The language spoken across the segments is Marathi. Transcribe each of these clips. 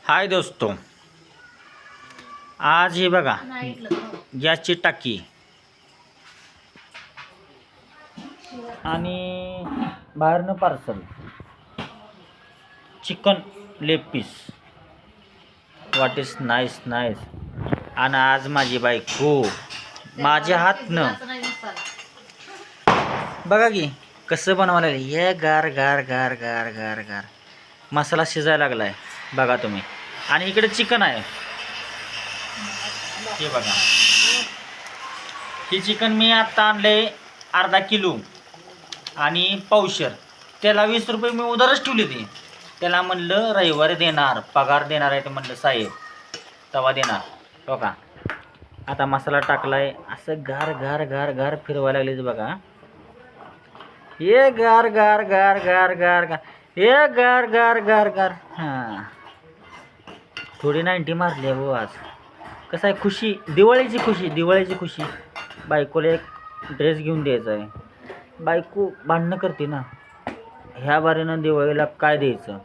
हाय दोस्तों, आज हे बघा गॅसची टाकी आणि बाहेरनं parcel chicken leg piece. What is nice nice. आणि आज माझी बायको माझ्या हातनं बघा की कसं बनवायला लागलं. हे गार गार गार गार गार गार मसाला शिजायला लागलाय बघा तुम्ही. आणि इकडे चिकन आहे, हे बघा. हे चिकन मी आता आणले अर्धा किलो आणि पावशर. त्याला 20 रुपये मी उधारच ठेवले. ते त्याला म्हणलं रविवारी देणार, पगार देणार आहे ते म्हणलं साहेब, तवा देणार. हो का. आता मसाला टाकलाय, असं गार गार गार गार फिरवायला लागले बघा. हे गार गार गार गार गार गार हे गार गार गार गार. हां, थोडी 90 मारली हो आज. कसं आहे, खुशी, दिवाळीची खुशी, दिवाळीची खुशी. बायकोला एक ड्रेस घेऊन द्यायचा आहे. बायको भांडणं करते ना, ह्या बारीनं दिवाळीला काय द्यायचं.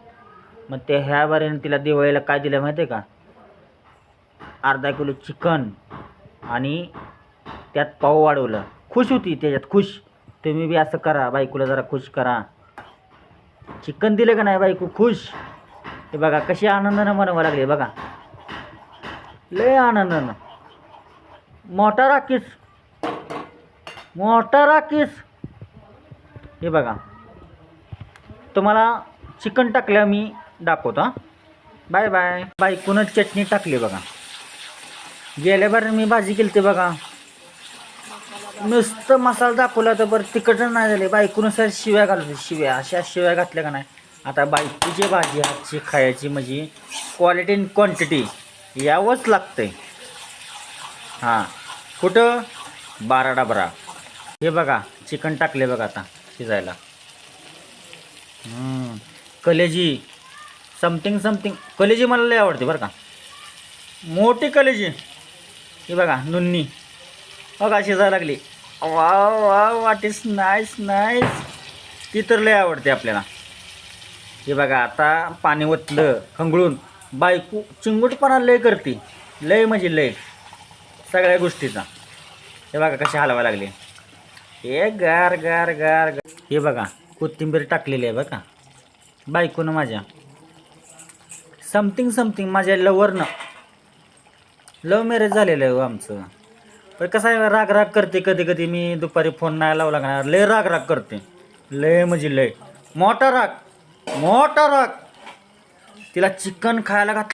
मग ते ह्या बारीनं तिला दिवाळीला काय दिलं माहिती आहे का, अर्धा किलो चिकन आणि त्यात पाव वाढवलं. खुश होती त्याच्यात, खुश. तुम्ही बी असं करा, बायकोला जरा खुश करा. चिकन दिलं का नाही, बायको खुश. हे बघा कशी आनंदानं बनवायला लागली बघा, लय आनंदानं. मोठा राखीस, मोठा राखीस. हे बघा, तुम्हाला चिकन टाकल्या मी दाखवतो. हां, बाय बाय. बायकोनं चटणी टाकली बघा. गेल्या बार मी भाजी केली ते बघा, नुसतं मसाला दाखवला तर बरं तिखट नाही झाले. बायकोनुसार शिव्या घालते, शिव्या. अशा शिव्या घातल्या का नाही. आता बायकोची भाजी हातची खायची म्हणजे क्वालिटी आणि क्वांटिटी यावंच लागतंय. हां, कुठं बारा डबरा. हे बघा चिकन टाकले बघा आता शिजायला. कलेजी समथिंग समथिंग. कलेजी मला लय आवडते बरं का, मोठी कलेजी. हे बघा नुन्नी बघा शिजायला लागली. वा वा, व्हॉट इज नाईस नाईस. ती तर लय आवडते आपल्याला. हे बघा आता पाणी ओतलं खंगळून. बायको चिंगूटपणा लय करते, लय म्हणजे लय सगळ्या गोष्टीचा. हे बघा कशी हलवायला लागली. हे गार गार गार गार. हे बघा कोथिंबीर टाकलेली आहे बघा बायकोनं माझ्या. Something something. माझ्या लवरनं लव मॅरेज झालेलं आहे आमचं. पण कसं आहे, राग राग करते कधी कधी. मी दुपारी फोन नाही लावला का, लय राग राग करते, लय म्हणजे लय मोठा राग, मोठा राग. तिला चिकन खायला घातलं.